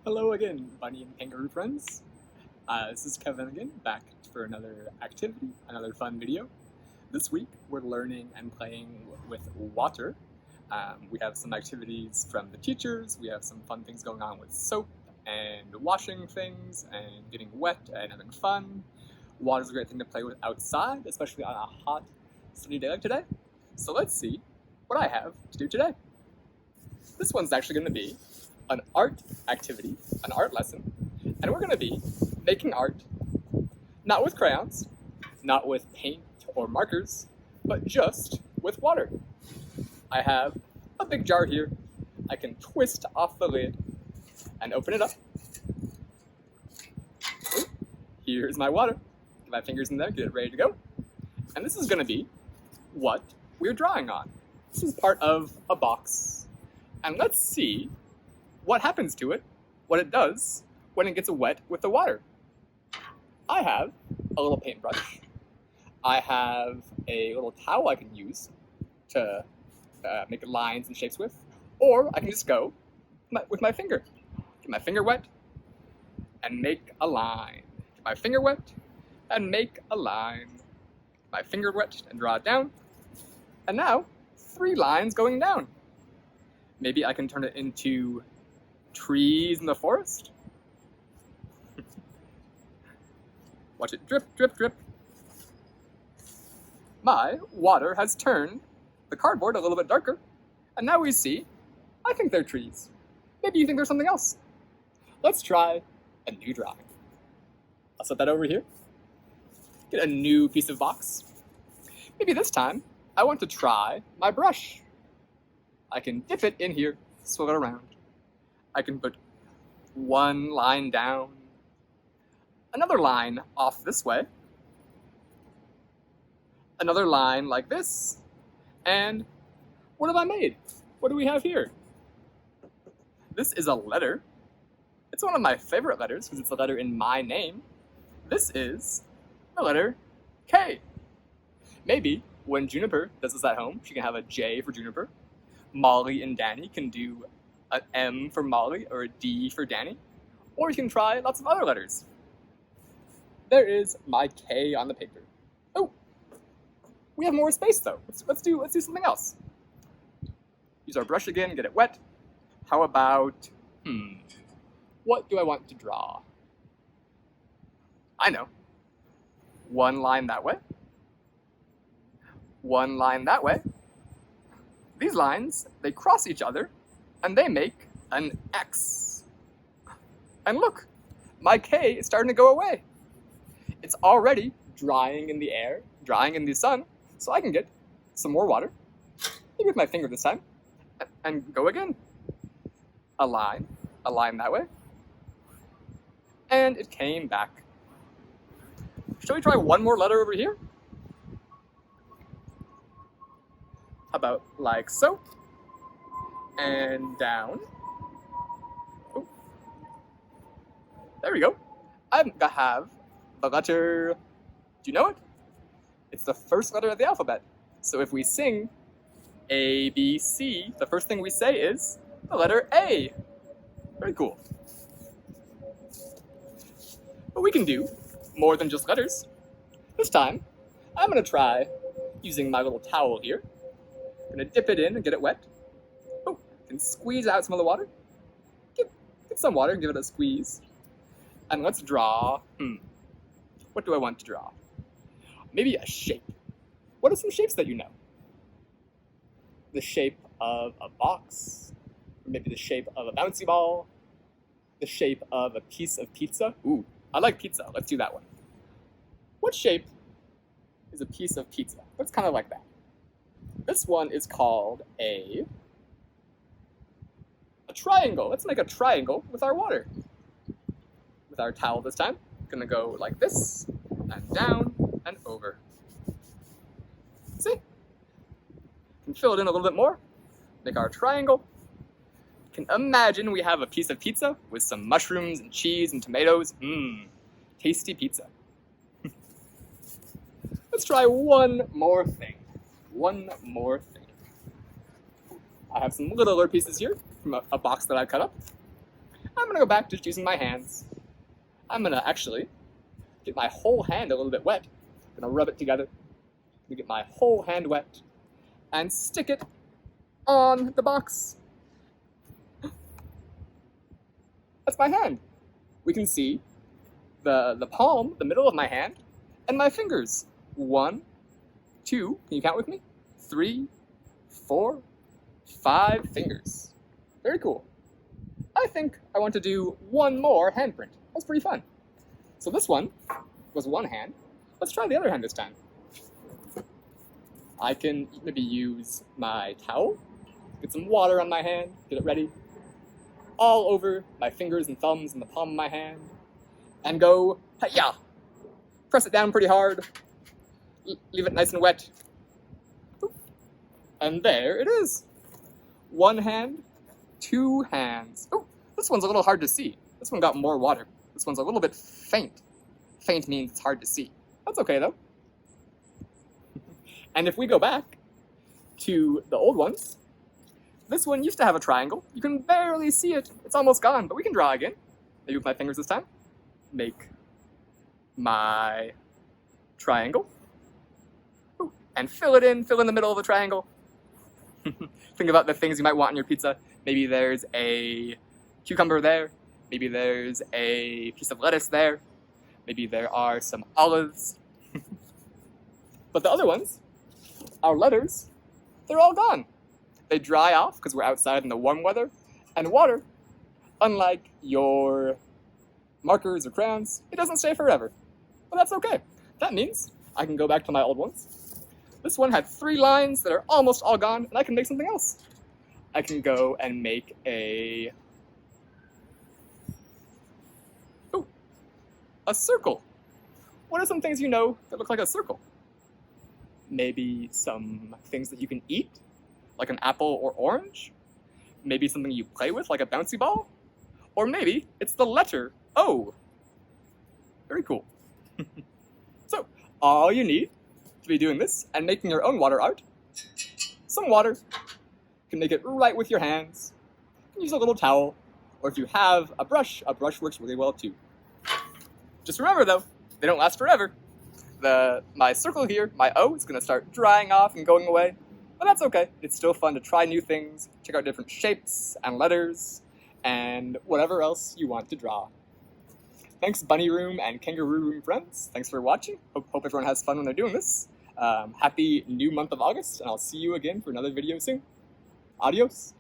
Hello again, bunny and kangaroo friends. This is Kevin again, back for another activity, another fun video. This week we're learning and playing with water. We have some activities from the teachers, we have some fun things going on with soap and washing things and getting wet and having fun. Water is a great thing to play with outside, especially on a hot, sunny day like today. So let's see what I have to do today. This one's actually going to be an art activity, an art lesson, and we're going to be making art, not with crayons, not with paint or markers, but just with water. I have a big jar here. I can twist off the lid and open it up. Ooh, here's my water. Get my fingers in there, get it ready to go. And this is going to be what we're drawing on. This is part of a box. And let's see what happens to it, what it does when it gets wet with the water. I have a little paintbrush. I have a little towel I can use to make lines and shapes with, or I can just go with my finger. Get my finger wet and make a line. Get my finger wet and make a line. Get my finger wet and draw it down. And now, 3 lines going down. Maybe I can turn it into trees in the forest. Watch it drip, drip, drip. My water has turned the cardboard a little bit darker, and now we see, I think they're trees. Maybe you think there's something else. Let's try a new drawing. I'll set that over here. Get a new piece of box. Maybe this time, I want to try my brush. I can dip it in here, swirl it around. I can put 1 line down, another line off this way, another line like this, and what have I made? What do we have here? This is a letter. It's one of my favorite letters because it's a letter in my name. This is the letter K. Maybe when Juniper does this at home, she can have a J for Juniper. Molly and Danny can do an M for Molly or a D for Danny, or you can try lots of other letters. There is my K on the paper. Oh, we have more space though. Let's do something else. Use our brush again, get it wet. How about, what do I want to draw? I know. 1 line that way. 1 line that way. These lines, they cross each other, and they make an X. And look, my K is starting to go away. It's already drying in the air, drying in the sun, so I can get some more water, maybe with my finger this time, and go again. A line that way, and it came back. Shall we try 1 more letter over here? How about like so? And down. Ooh. There we go. I have the letter, do you know it? It's the first letter of the alphabet. So if we sing A, B, C, the first thing we say is the letter A. Very cool. But we can do more than just letters. This time, I'm going to try using my little towel here. I'm going to dip it in and get it wet. Oh, and squeeze out some of the water. Get some water and give it a squeeze. And let's draw, what do I want to draw? Maybe a shape. What are some shapes that you know? The shape of a box, or maybe the shape of a bouncy ball, the shape of a piece of pizza. Ooh, I like pizza. Let's do that one. What shape is a piece of pizza? What's kind of like that? This one is called a triangle. Let's make a triangle with our water. With our towel this time. Gonna go like this, and down, and over. See? Can fill it in a little bit more. Make our triangle. Can imagine we have a piece of pizza with some mushrooms and cheese and tomatoes. Tasty pizza. Let's try 1 more thing. 1 more thing. I have some littler pieces here from a box that I cut up. I'm gonna go back to just using my hands. I'm gonna actually get my whole hand a little bit wet. I'm gonna rub it together. Get my whole hand wet and stick it on the box. That's my hand. We can see the palm, the middle of my hand, and my fingers. 1, 2, can you count with me? 3, 4, 5 fingers. Very cool. I think I want to do one more handprint. That's pretty fun. So this one was one hand. Let's try the other hand this time. I can maybe use my towel, get some water on my hand, get it ready, all over my fingers and thumbs and the palm of my hand, and go, hi-ya! Press it down pretty hard, leave it nice and wet, and there it is. One hand, two hands. Oh, this one's a little hard to see. This one got more water. This one's a little bit faint. Faint means it's hard to see. That's okay though. And if we go back to the old ones, this one used to have a triangle. You can barely see it. It's almost gone, but we can draw again. Maybe with my fingers this time. Make my triangle. Ooh, and fill in the middle of the triangle. Think about the things you might want on your pizza. Maybe there's a cucumber there. Maybe there's a piece of lettuce there. Maybe there are some olives. But the other ones, our letters, they're all gone. They dry off because we're outside in the warm weather. And water, unlike your markers or crayons, it doesn't stay forever. But that's okay. That means I can go back to my old ones. This one had 3 lines that are almost all gone, and I can make something else. I can go and make a circle. What are some things you know that look like a circle? Maybe some things that you can eat, like an apple or orange. Maybe something you play with, like a bouncy ball. Or maybe it's the letter O. Very cool. So, all you need to be doing this and making your own water art, some water. You can make it right with your hands. You can use a little towel. Or if you have a brush works really well too. Just remember though, they don't last forever. My circle here, my O, is going to start drying off and going away. But that's okay. It's still fun to try new things, check out different shapes and letters, and whatever else you want to draw. Thanks Bunny Room and Kangaroo Room friends. Thanks for watching. Hope everyone has fun when they're doing this. Happy new month of August, and I'll see you again for another video soon. Adios.